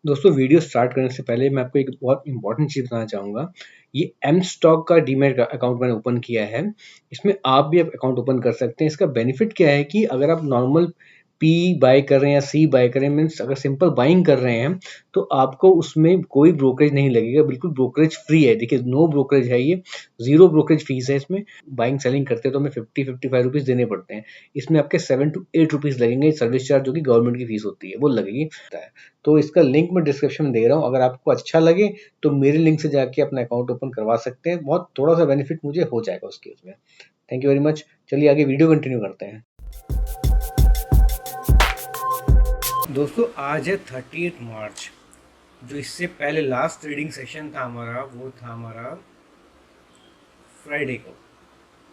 दोस्तों video start करने से पहले मैं आपको एक बहुत इंपॉर्टेंट चीज़ बताना चाहूँगा। ये एम स्टॉक का डीमैट अकाउंट मैंने ओपन किया है। इसमें आप भी अकाउंट ओपन कर सकते हैं। इसका बेनिफिट क्या है कि अगर आप नॉर्मल पी बाय कर रहे हैं या सी बाय कर रहे हैं, मीन्स अगर सिंपल बाइंग कर रहे हैं, तो आपको उसमें कोई ब्रोकरेज नहीं लगेगा, बिल्कुल ब्रोकरेज फ्री है। देखिए नो ब्रोकरेज है ये, ज़ीरो ब्रोकरेज फीस है इसमें। बाइंग सेलिंग करते हैं तो हमें 50-55 रुपीज़ देने पड़ते हैं। इसमें आपके 7 टू 8 रुपीज़ लगेंगे सर्विस चार्ज, जो कि गवर्नमेंट की फीस होती है, वो लगेगी। तो इसका लिंक मैं डिस्क्रिप्शन में दे रहा हूँ। अगर आपको अच्छा लगे तो मेरे लिंक से जाके अपना अकाउंट ओपन करवा सकते हैं। बहुत थोड़ा-सा बेनिफिट मुझे हो जाएगा उसके उसमें। Thank you very much. चलिए आगे वीडियो कंटिन्यू करते हैं। दोस्तों आज है 30 मार्च। जो इससे पहले लास्ट ट्रेडिंग सेशन था हमारा, वो था हमारा फ्राइडे को,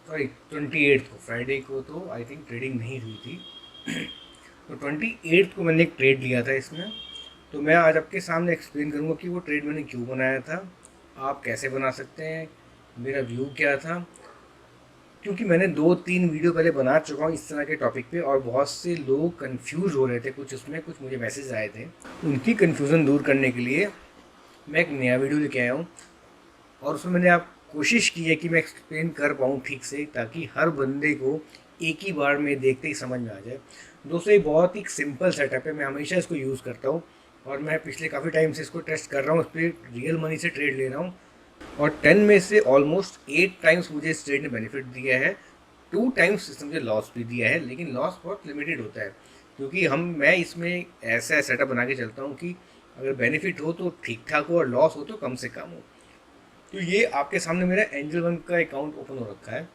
सॉरी 28 को। फ्राइडे को तो आई थिंक ट्रेडिंग नहीं हुई थी। तो 28 को मैंने एक ट्रेड लिया था इसमें। तो मैं आज आपके सामने एक्सप्लेन करूँगा कि वो ट्रेड मैंने क्यों बनाया था, आप कैसे बना सकते हैं, मेरा व्यू क्या था। क्योंकि मैंने 2-3 वीडियो पहले बना चुका हूँ इस तरह के टॉपिक पे, और बहुत से लोग कंफ्यूज हो रहे थे, कुछ उसमें कुछ मुझे मैसेज आए थे। उनकी कन्फ्यूज़न दूर करने के लिए मैं एक नया वीडियो लेके आया हूँ, और उसमें मैंने आप कोशिश की है कि मैं एक्सप्लेन कर पाऊँ ठीक से, ताकि हर बंदे को एक ही बार में देखते ही समझ में आ जाए। दोस्तों ये बहुत ही सिंपल सेटअप है, मैं हमेशा इसको यूज़ करता हूँ, और मैं पिछले काफ़ी टाइम से इसको टेस्ट कर रहा हूँ, इस पर रियल मनी से ट्रेड ले रहा हूँ, और 10 में से ऑलमोस्ट 8 टाइम्स मुझे इस ट्रेड ने बेनिफिट दिया है। 2 टाइम्स इसने मुझे लॉस भी दिया है, लेकिन लॉस बहुत लिमिटेड होता है, क्योंकि मैं इसमें ऐसा सेटअप बना के चलता हूँ कि अगर बेनिफिट हो तो ठीक ठाक हो, और लॉस हो तो कम से कम हो। तो ये आपके सामने मेरा एंजल वन का अकाउंट ओपन हो रखा है।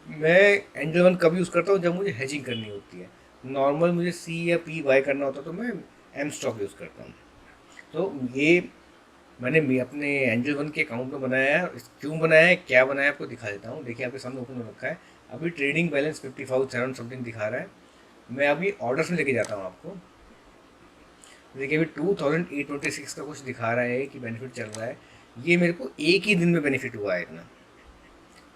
मैं एंजल वन कब यूज़ करता हूँ, जब मुझे हेजिंग करनी होती है। नॉर्मल मुझे सी या पी बाय करना होता है तो मैं एम स्टॉक यूज़ करता हूँ। तो ये मैंने अपने एंजल वन के अकाउंट में बनाया है। क्यों बनाया है, क्या बनाया है, आपको दिखा देता हूँ। देखिए आपके सामने ओपन हो रखा है। अभी ट्रेडिंग बैलेंस 55,700 समथिंग दिखा रहा है। मैं अभी ऑर्डर्स में लेके जाता हूँ आपको। देखिए अभी 2826 का कुछ दिखा रहा है कि बेनिफिट चल रहा है। ये मेरे को एक ही दिन में बेनिफिट हुआ है इतना।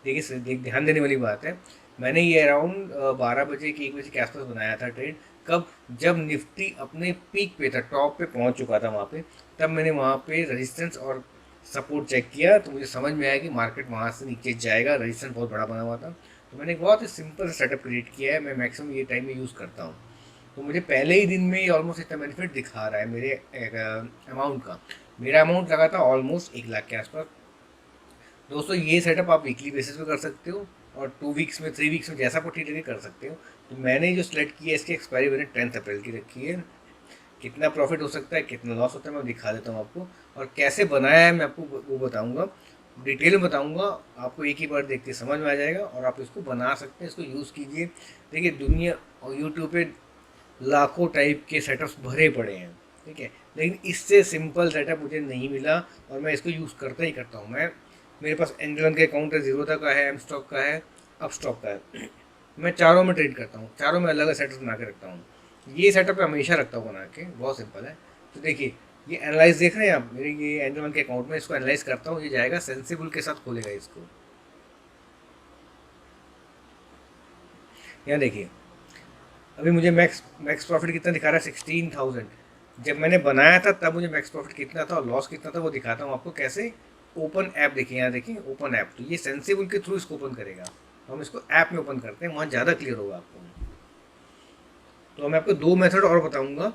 देखिए ध्यान देने वाली बात है, मैंने ये अराउंड 12 बजे की 1 बजे के आसपास बनाया था ट्रेड। कब, जब निफ्टी अपने पीक पे था, टॉप पे पहुंच चुका था वहाँ पे, तब मैंने वहाँ पे रेजिस्टेंस और सपोर्ट चेक किया, तो मुझे समझ में आया कि मार्केट वहाँ से नीचे जाएगा। रेजिस्टेंस बहुत बड़ा बना हुआ था, तो मैंने एक बहुत ही सिंपल सेटअप क्रिएट किया है। मैं मैक्सिमम ये टाइम में यूज़ करता हूँ, तो मुझे पहले ही दिन में ये ऑलमोस्ट इतना बेनिफिट दिखा रहा है मेरे अमाउंट का। मेरा अमाउंट लगा था ऑलमोस्ट 1 लाख के आसपास। दोस्तों ये सेटअप आप वीकली बेसिस पे कर सकते हो, और 2 वीक्स में, 3 वीक्स में, जैसा आपको ठीक लगे कर सकते हो। तो मैंने जो सिलेक्ट किया है, इसकी एक्सपायरी मैंने 10 अप्रैल की रखी है। कितना प्रॉफिट हो सकता है, कितना लॉस होता है, मैं दिखा देता हूँ आपको, और कैसे बनाया है मैं आपको वो बताऊँगा, डिटेल में बताऊँगा। आपको एक ही बार देख के समझ में आ जाएगा, और आप इसको बना सकते हैं, इसको यूज़ कीजिए। देखिए दुनिया और यूट्यूब पे लाखों टाइप के सेटअप्स भरे पड़े हैं, ठीक है, लेकिन इससे सिंपल सेटअप मुझे नहीं मिला, और मैं इसको यूज़ करता ही करता हूँ। मेरे पास एंजल वन के अकाउंट है, जीरोधा का है, एम स्टॉक का है, अप स्टॉक का है। मैं चारों में ट्रेड करता हूँ, चारों में अलग अलग सेटअप बना के रखता हूँ। ये सेटअप मैं हमेशा रखता हूँ बना के, बहुत सिंपल है। तो देखिए ये एनालाइज देख रहे हैं आप, मेरे ये एंजल वन के अकाउंट में इसको एनालाइज करता हूँ। ये जाएगा सेंसिबल के साथ, खोलेगा इसको। यहाँ देखिए अभी मुझे मैक्स मैक्स प्रॉफिट कितना दिखा रहा है, 16,000। जब मैंने बनाया था तब मुझे मैक्स प्रॉफिट कितना था और लॉस कितना था, वो दिखाता हूँ आपको कैसे। ओपन ऐप देखिए, यहाँ देखिए ओपन ऐप, तो ये सेंसिबल के थ्रू इसको ओपन करेगा। तो हम इसको ऐप में ओपन करते हैं, वहाँ ज़्यादा क्लियर होगा आपको। तो मैं आपको 2 मेथड और बताऊँगा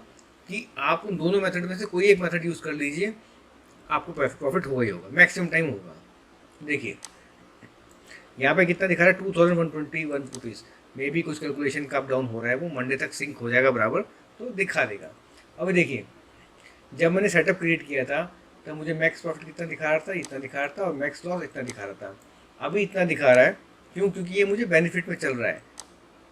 कि आप उन दोनों मेथड में से कोई एक मेथड यूज़ कर लीजिए, आपको प्रॉफिट होगा ही होगा, मैक्सिमम टाइम होगा। देखिए यहाँ पे कितना दिखा रहा है, 2121 रुपीज़। मे भी कुछ कैलकुलेशन का अप डाउन हो रहा है, वो मंडे तक सिंक हो जाएगा बराबर, तो दिखा देगा। अभी देखिए जब मैंने सेटअप क्रिएट किया था तब मुझे मैक्स प्रॉफिट कितना दिखा रहा था, इतना दिखा रहा था, और मैक्स लॉस इतना दिखा रहा था। अभी इतना दिखा रहा है, क्यों? क्योंकि ये मुझे बेनिफिट में चल रहा है।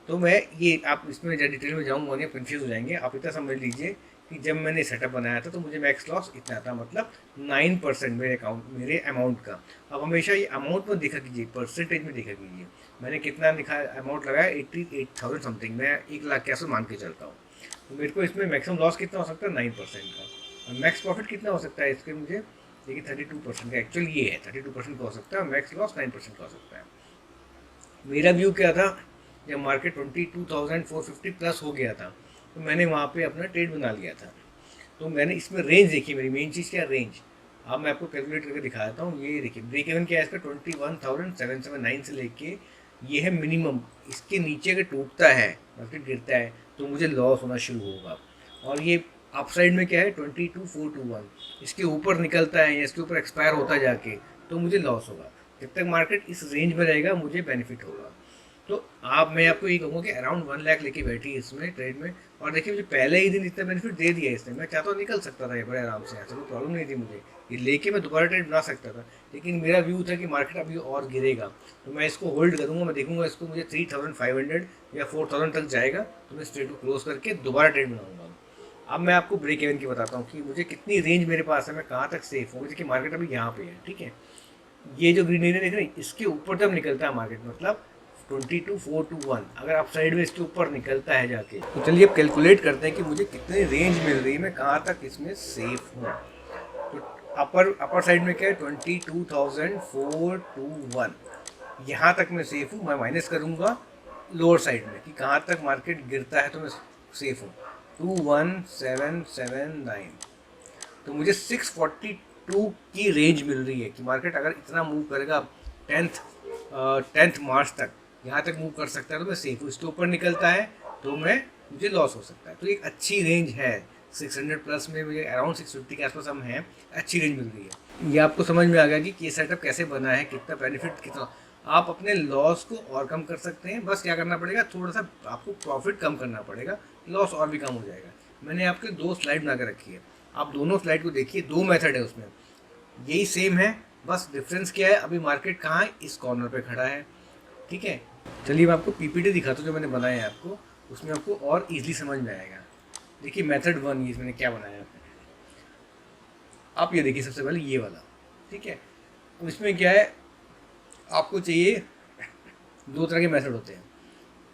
तो मैं ये, आप इसमें जब डिटेल में जाऊँगा नहीं, आप कन्फ्यूज हो जाएंगे। आप इतना समझ लीजिए कि जब मैंने सेटअप बनाया था तो मुझे मैक्स लॉस इतना था, मतलब 9% मेरे अमाउंट का। अब हमेशा ये अमाउंट में देखा कीजिए, परसेंटेज में देखा कीजिए। मैंने कितना लिखा अमाउंट लगाया, 88,000 समथिंग। मैं 1 लाख के आसपास मान के चलता हूँ। तो मेरे को इसमें मैक्सिमम लॉस कितना हो सकता है, 9% का। और मैक्स प्रॉफिट कितना हो सकता है इसके, मुझे देखिए 32% का एक्चुअल ये है, 32% का हो सकता है, और मैक्स लॉस 9% का हो सकता है। मेरा व्यू क्या था, जब मार्केट 22,450 प्लस हो गया था, तो मैंने वहाँ पे अपना ट्रेड बना लिया था। तो मैंने इसमें रेंज देखी, मेरी मेन चीज़ क्या है, रेंज। अब मैं आपको कैलकुलेट करके दिखा देता हूँ। ये देखिए ब्रेक इवन क्या है इसका, 21,779 से लेके ये है मिनिमम। इसके नीचे अगर टूटता है, मार्केट गिरता है, तो मुझे लॉस होना शुरू होगा। और ये अपसाइड में क्या है, 22,421, इसके ऊपर निकलता है या इसके ऊपर एक्सपायर होता जाके, तो मुझे लॉस होगा। जब तक मार्केट इस रेंज में रहेगा मुझे बेनिफिट होगा। तो मैं आपको ये कहूँगा कि अराउंड 1 लाख लेके बैठी इसमें ट्रेड में। और देखिए मुझे पहले ही दिन इतना बेनिफिट दे दिया इसने, मैं चाहता तो निकल सकता था ये बड़े आराम से, ऐसा कोई प्रॉब्लम नहीं थी मुझे, ये लेके मैं दोबारा ट्रेड बना सकता था। लेकिन मेरा व्यू था कि मार्केट अभी और गिरेगा, तो मैं इसको होल्ड करूँगा, मैं देखूंगा इसको मुझे 3,500 या 4,000 तक जाएगा तो मैं इस ट्रेड को क्लोज करके दोबारा ट्रेड बनाऊंगा। अब मैं आपको ब्रेक इवन की बताता हूँ कि मुझे कितनी रेंज मेरे पास है, मैं कहाँ तक सेफ हूँ। देखिए मार्केट अभी यहाँ पे है, ठीक है, ये जो ग्रीन एरिया देख रहे हैं इसके ऊपर जब निकलता है मार्केट, मतलब 22,421, अगर आप साइड में इसके ऊपर निकलता है जाके, तो चलिए अब कैलकुलेट करते हैं कि मुझे कितनी रेंज मिल रही है, मैं कहाँ तक इसमें सेफ हूँ। तो अपर साइड में क्या है, 22,421, यहाँ तक मैं सेफ हूँ। मैं माइनस करूँगा लोअर साइड में कि कहाँ तक मार्केट गिरता है तो मैं सेफ हूँ, 21,779। तो मुझे 642 की रेंज मिल रही है कि मार्केट अगर इतना मूव करेगा 10th मार्च तक, यहाँ तक मूव कर सकता है तो मैं सेफ हूँ। इसके ऊपर निकलता है तो मुझे लॉस हो सकता है। तो एक अच्छी रेंज है, 600 प्लस में मुझे अराउंड 650 के आसपास हम हैं, अच्छी रेंज मिल रही है। ये आपको समझ में आ गया कि ये सेटअप कैसे बना है, कितना बेनिफिट, कितना आप अपने लॉस को और कम कर सकते हैं। बस क्या करना पड़ेगा, थोड़ा सा आपको प्रॉफिट कम करना पड़ेगा, लॉस और भी कम हो जाएगा। मैंने आपके 2 स्लाइड बना कर रखी है, आप दोनों स्लाइड को देखिए, 2 मेथड है उसमें, यही सेम है, बस डिफरेंस क्या है, अभी मार्केट कहाँ है, इस कॉर्नर पे खड़ा है, ठीक है। चलिए मैं आपको पीपीटी दिखाता हूँ जो मैंने बनाया है आपको, उसमें आपको और इजीली समझ में आएगा। देखिए मेथड 1 ये मैंने क्या बनाया है, आप ये देखिए सबसे पहले ये वाला, ठीक है। अब इसमें क्या है, आपको चाहिए 2 तरह के मेथड होते हैं।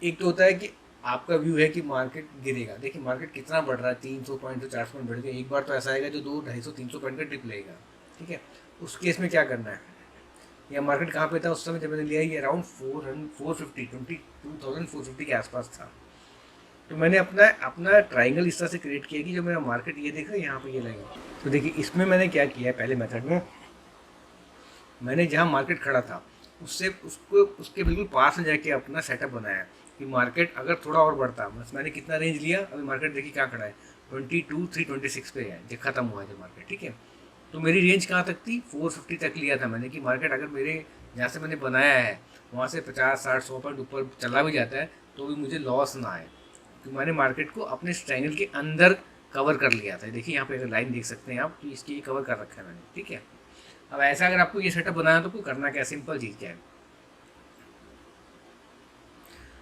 एक तो होता है कि आपका व्यू है कि मार्केट गिरेगा, देखिए मार्केट कितना बढ़ रहा है, 300 पॉइंट से 400 पॉइंट बढ़ गया, एक बार तो ऐसा आएगा जो 200, 250, 300 पॉइंट का ट्रिप लेगा, ठीक है। उस केस में क्या करना है, या मार्केट कहाँ पे था उस समय जब मैंने लिया, ये अराउंड 22,450 के आसपास था। तो मैंने अपना ट्राइंगल इस तरह से क्रिएट किया कि जो मेरा मार्केट ये देख रहा है यहाँ पे ये लगेगा। तो देखिए इसमें मैंने क्या किया है, पहले मेथड में मैंने जहाँ मार्केट खड़ा था उससे उसके बिल्कुल पास में जाके अपना सेटअप बनाया कि मार्केट अगर थोड़ा और बढ़ता, बस मैंने कितना रेंज लिया, अभी मार्केट देखिए क्या खड़ा है, 22,326 पे है, जो खत्म हुआ है जो मार्केट, ठीक है। तो मेरी रेंज कहाँ तक थी, 450 तक लिया था मैंने कि मार्केट अगर मेरे जहाँ से मैंने बनाया है वहाँ से 50, 60, 100 पॉइंट ऊपर चला भी जाता है तो भी मुझे लॉस ना आए। तो मैंने मार्केट को अपने ट्रायंगल के अंदर कवर कर लिया था। देखिए यहाँ पे अगर लाइन देख सकते हैं आप, तो इसकी कवर कर रखा है मैंने, ठीक है। अब ऐसा अगर आपको ये सेटअप बनाना तो आपको करना क्या, सिंपल चीज़ क्या है,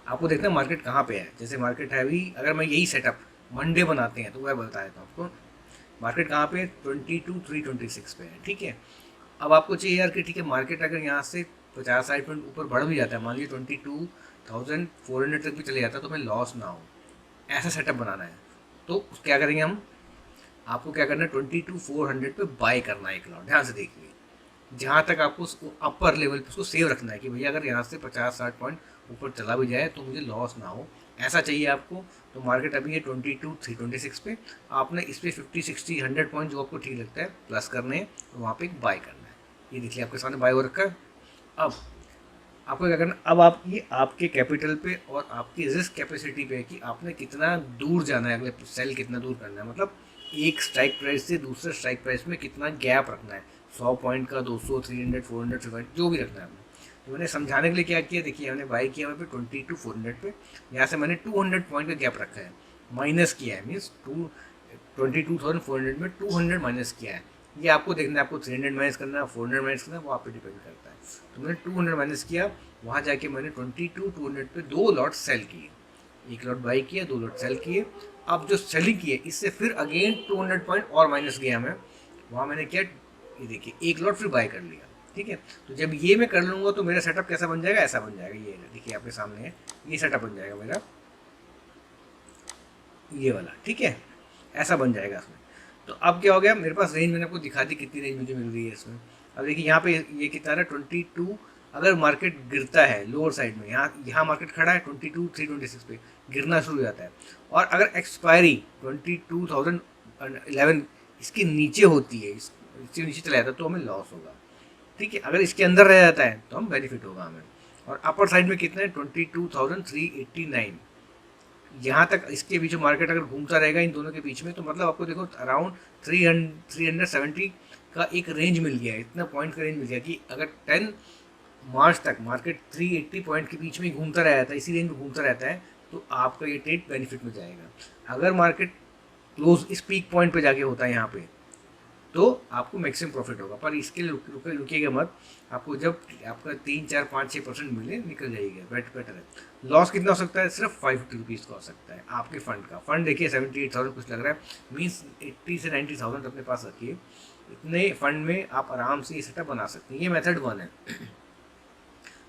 आपको देखना मार्केट कहाँ पे है। जैसे मार्केट है अभी, अगर मैं यही सेटअप मंडे बनाते हैं तो वह बता देता हूँ आपको, मार्केट कहाँ पे 22,326 पे है, ठीक है। अब आपको चाहिए यार कि ठीक है मार्केट अगर यहाँ से 50-60 पॉइंट ऊपर बढ़ भी जाता है, मान लीजिए 22,400 तक भी चले जाता है, तो मैं लॉस ना हो, ऐसा सेटअप बनाना है। तो क्या करेंगे हम, आपको क्या करना है, 22,400 पे बाय करना है एक लॉट, ध्यान से देखिए, जहाँ तक आपको उसको अपर लेवल पे उसको सेव रखना है कि भैया अगर यहाँ से 50-60 पॉइंट ऊपर चला भी जाए तो मुझे लॉस ना हो, ऐसा चाहिए आपको। तो मार्केट अभी है 22,326 पे, आपने इस पर 50, 60, 100 पॉइंट जो आपको ठीक लगता है प्लस करने हैं, तो वहाँ पे एक बाय करना है। ये देखिए आपके सामने बाय हो रखा है। अब आपको क्या करना, अब आप ये आपके कैपिटल पे और आपकी रिस्क कैपेसिटी पे है कि आपने कितना दूर जाना है, अगले सेल कितना दूर करना है, मतलब एक स्ट्राइक प्राइस से दूसरे स्ट्राइक प्राइस में कितना गैप रखना है, 100 पॉइंट का, 200, 300, 400, 500, जो भी रखना है आपने। तो मैंने समझाने के लिए क्या किया, देखिए मैंने बाई किया वहाँ पे 22,400 पे, यहाँ से मैंने 200 पॉइंट का गैप रखा है, माइनस किया है, मीन्स 22,400 में 200 माइनस किया है। ये आपको देखना है, आपको 300 माइनस करना है, 400 माइनस करना है, वो आप पे डिपेंड करता है। तो मैंने 200 माइनस किया, वहाँ जाके मैंने 22,200 पे 2 लॉट सेल किए, एक लॉट बाई किया, 2 लॉट सेल किए। अब जो सेलिंग किए इससे फिर अगेन 200 पॉइंट और माइनस गया मैं, वहाँ मैंने क्या, ये देखिए एक लॉट फिर बाय कर लिया, ठीक है। तो जब ये मैं कर लूँगा तो मेरा सेटअप कैसा बन जाएगा, ऐसा बन जाएगा, ये देखिए आपके सामने है, ये सेटअप बन जाएगा मेरा, ये वाला, ठीक है, ऐसा बन जाएगा इसमें। तो अब क्या हो गया, मेरे पास रेंज मैंने आपको दिखा दी कितनी रेंज मुझे मिल रही है इसमें। अब देखिए यहाँ पे ये कितना है 22, अगर मार्केट गिरता है लोअर साइड में, यहाँ मार्केट खड़ा है 22,326 पे, गिरना शुरू हो जाता है, और अगर एक्सपायरी 22,000 11 इसके नीचे होती है, इसके नीचे चला जाता है तो हमें लॉस होगा। ठीक है, अगर इसके अंदर रह जाता है तो हम बेनिफिट होगा हमें। और अपर साइड में कितना है 22,389, यहाँ तक इसके बीच में मार्केट अगर घूमता रहेगा इन दोनों के बीच में, तो मतलब आपको देखो अराउंड 370 का एक रेंज मिल गया है, इतना पॉइंट का रेंज मिल गया कि अगर 10 मार्च तक मार्केट 380 पॉइंट के बीच में घूमता रहता है, इसी रेंज में घूमता रहता है, तो आपका ये ट्रेड बेनिफिट में जाएगा। अगर मार्केट क्लोज इस पीक पॉइंट पे जाके होता है यहाँ पे, तो आपको मैक्सिमम प्रॉफिट होगा। पर इसके लिए रुकिएगा मत, आपको जब आपका 3, 4, 5, 6% मिले निकल जाइएगा, बेटर है। लॉस कितना हो सकता है? सिर्फ 550 रुपीज़ का हो सकता है आपके फंड का। फंड देखिए 78,000 कुछ लग रहा है, मीन्स 80 से 90,000 अपने पास रखिए। इतने फंड में आप आराम से ये सेटअप बना सकते हैं। ये मेथड 1 है।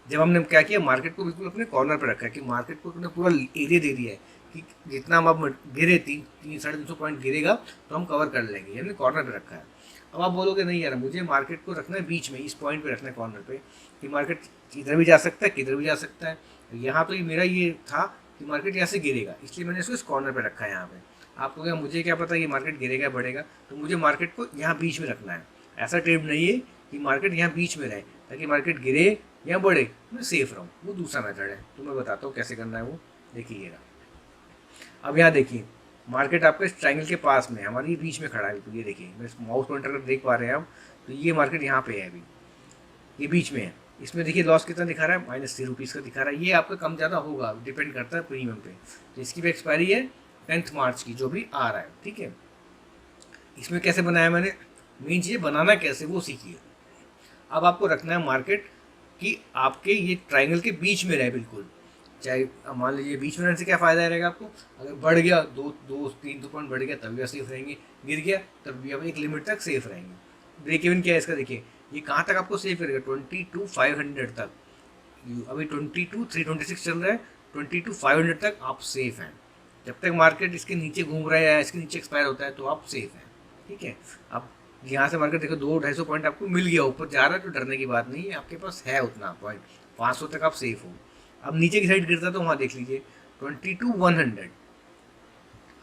जब हमने क्या किया, मार्केट को बिल्कुल अपने कॉर्नर पर रखा है कि मार्केट को पूरा एरिया दे दिया है कि जितना हम अब गिरे 300-350 पॉइंट गिरेगा तो हम कवर कर लेंगे, हमने कॉर्नर पे रखा है। अब आप बोलोगे नहीं यार मुझे मार्केट को रखना है बीच में, इस पॉइंट पे रखना है कॉर्नर पे, कि मार्केट इधर भी जा सकता है किधर भी जा सकता है। यहाँ तो मेरा ये था कि मार्केट यहाँ से गिरेगा, इसलिए मैंने इसको इस कॉर्नर पे रखा है यहाँ पे। आपको क्या, मुझे क्या पता ये मार्केट गिरेगा बढ़ेगा, तो मुझे मार्केट को यहाँ बीच में रखना है। ऐसा ट्रेड नहीं है कि मार्केट यहाँ बीच में रहे ताकि मार्केट गिरे या बढ़े मैं सेफ रहूँ, वो दूसरा मेथड है। तो मैं बताता हूँ कैसे करना है वो, देखिएगा। अब यहाँ देखिए मार्केट आपका इस ट्रायंगल के पास में, हमारी बीच में खड़ा है बिल्कुल। ये देखिए मैं माउस पॉइंटर अगर देख पा रहे हैं आप, तो ये मार्केट यहाँ पे है अभी, ये बीच में है। इसमें देखिए लॉस कितना दिखा रहा है, -3 रुपीज़ का दिखा रहा है। ये आपका कम ज़्यादा होगा, डिपेंड करता है प्रीमियम पे। तो इसकी भी एक्सपायरी है 10 मार्च की, जो भी आ रहा है। ठीक है, इसमें कैसे बनाया मैंने, मेन चीज़ बनाना कैसे वो सीखिए। अब आपको रखना है मार्केट कि आपके ये ट्रायंगल के बीच में रहे बिल्कुल। चाहे मान लीजिए बीच में रहने से क्या फ़ायदा रहेगा आपको, अगर बढ़ गया 2-3 पॉइंट बढ़ गया तब भी आप सेफ रहेंगे, गिर गया तब भी आप एक लिमिट तक सेफ रहेंगे। ब्रेक इवन क्या है इसका, देखिए ये कहाँ तक आपको सेफ करेगा, 22,500 तक। अभी 22,326 चल रहा है, 22,500 तक आप सेफ हैं। जब तक मार्केट इसके नीचे घूम रहा है या इसके नीचे एक्सपायर होता है तो आप सेफ हैं। ठीक है, अब यहाँ से मार्केट देखो 200-250 पॉइंट आपको मिल गया, ऊपर जा रहा है तो डरने की बात नहीं है, आपके पास है उतना पॉइंट, 500 तक आप सेफ हो। अब नीचे की साइड गिरता तो वहाँ देख लीजिए 22,100,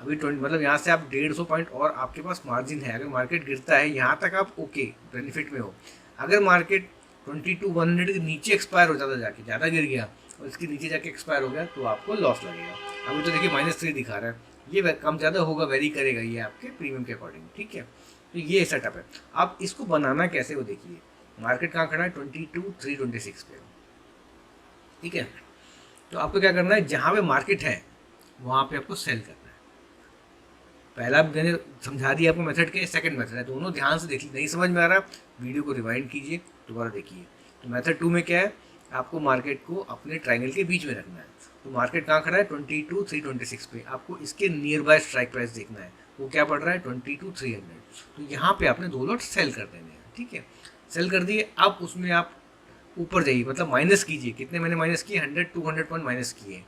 अभी 20 मतलब यहाँ से आप 150 पॉइंट और आपके पास मार्जिन है। अगर मार्केट गिरता है यहाँ तक आप ओके बेनिफिट में हो। अगर मार्केट 22,100 के नीचे एक्सपायर हो जाता, जाके ज़्यादा गिर गया और इसके नीचे जाके एक्सपायर हो गया तो आपको लॉस लगेगा। अभी तो देखिए -3 दिखा रहा है, ये कम ज़्यादा होगा, वेरी करेगा ये आपके प्रीमियम के अकॉर्डिंग। ठीक है, तो ये सेटअप है। अब इसको बनाना कैसे वो देखिए, मार्केट कहाँ खड़ा है 22,326 पे। ठीक है, तो आपको क्या करना है, जहाँ पे मार्केट है वहाँ पे आपको सेल करना है। पहला मैंने समझा दिया आपको मेथड के, सेकंड मेथड है, दोनों ध्यान से देख लीजिए। नहीं समझ में आ रहा वीडियो को रिवाइंड कीजिए, दोबारा देखिए। तो मेथड 2 में क्या है, आपको मार्केट को अपने ट्रायंगल के बीच में रखना है। तो मार्केट कहाँ खड़ा है 22,326 पे, आपको इसके नियर बाय स्ट्राइक प्राइस देखना है, वो क्या पड़ रहा है 22,300। तो यहाँ पे आपने 2 लॉट सेल कर देने हैं। ठीक है, सेल कर दिए। अब उसमें आप ऊपर जाइए, मतलब माइनस कीजिए। कितने मैंने माइनस किए, 100-200 पॉइंट माइनस किए।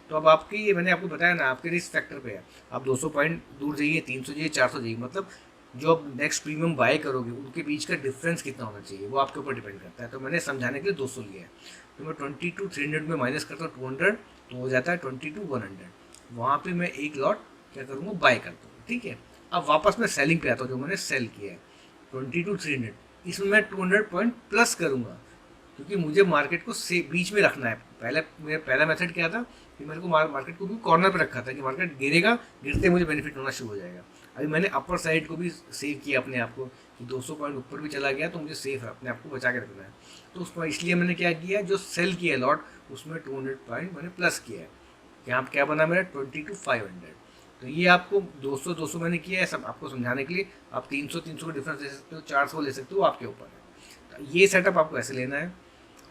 तो अब आपकी, मैंने आपको बताया ना, आपके रिस्क फैक्टर पे है। आप 200 पॉइंट दूर जाइए, 300 जाइए, 400 जाइए, मतलब जो आप नेक्स्ट प्रीमियम बाय करोगे उनके बीच का डिफरेंस कितना होना चाहिए वो आपके ऊपर डिपेंड करता है। तो मैंने समझाने के लिए 200 लिया है। तो मैं 22,300 में माइनस करता हूँ 200, तो हो जाता है 22,100। वहाँ पर मैं एक लॉट क्या करूँगा, बाय करता हूँ। ठीक है, अब वापस मैं सेलिंग पे आता हूँ, जो मैंने सेल किया है 22,300, इसमें मैं 200 पॉइंट प्लस करूँगा, क्योंकि मुझे मार्केट को से बीच में रखना है। मेरा पहला मेथड क्या था कि मेरे को मार्केट को भी कॉर्नर पे रखा था कि मार्केट गिरेगा, गिरते मुझे बेनिफिट होना शुरू हो जाएगा। अभी मैंने अपर साइड को भी सेव किया अपने आप को कि 200 पॉइंट ऊपर भी चला गया तो मुझे सेफ है, अपने आप को बचा के रखना है। तो उसमें इसलिए मैंने क्या किया, जो सेल किया लॉट उसमें 200 पॉइंट मैंने प्लस किया है। यहाँ क्या बना मेरा 22,500। तो ये आपको 200 मैंने किया है, सब आपको समझाने के लिए। आप 300 का डिफरेंस ले सकते हो, 400 ले सकते हो, आपके ऊपर है। तो ये सेटअप आपको ऐसे लेना है।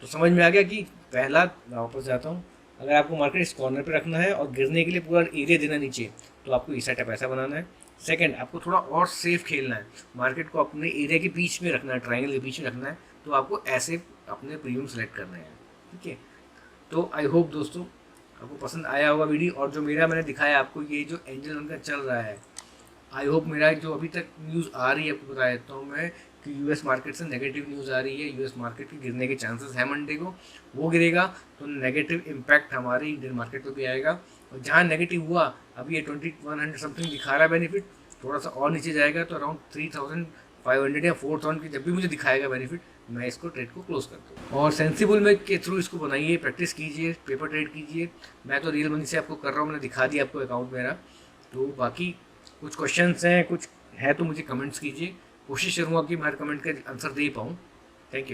तो समझ में आ गया कि पहला, वापस जाता हूँ, अगर आपको मार्केट इस कॉर्नर पे रखना है और गिरने के लिए पूरा एरिया देना नीचे, तो आपको ये सेटअप ऐसा बनाना है। सेकंड, आपको थोड़ा और सेफ खेलना है, मार्केट को अपने एरिया के बीच में रखना है, ट्रायंगल के बीच में रखना है, तो आपको ऐसे अपने प्रीमियम सेलेक्ट करने हैं। ठीक है, तो आई होप दोस्तों आपको पसंद आया होगा वीडियो। और जो मैंने दिखाया आपको, ये जो एंजल वन का चल रहा है, आई होप मेरा जो अभी तक न्यूज़ आ रही है आपको बता देता हूँ मैं कि यूएस मार्केट से नेगेटिव न्यूज़ आ रही है। यूएस मार्केट के गिरने के चांसेस है मंडे को, वो गिरेगा तो नेगेटिव इम्पैक्ट हमारे इंडियन मार्केट पर भी आएगा। और जहाँ नेगेटिव हुआ, अभी ये 2100 समथिंग दिखा रहा है बेनिफिट, थोड़ा सा और नीचे जाएगा तो अराउंड 3500 या 4000 की जब भी मुझे दिखाएगा बेनिफिट, मैं इसको ट्रेड को क्लोज कर दूँ। और सेंसिबल में के थ्रू इसको बनाइए, प्रैक्टिस कीजिए, पेपर ट्रेड कीजिए। मैं तो रियल मनी से आपको कर रहा हूँ, मैंने दिखा दिया आपको अकाउंट मेरा। तो बाकी कुछ क्वेश्चंस हैं, कुछ है तो मुझे कमेंट्स कीजिए, कोशिश करूँगा कि मैं हर कमेंट का आंसर दे पाऊँ। Thank you.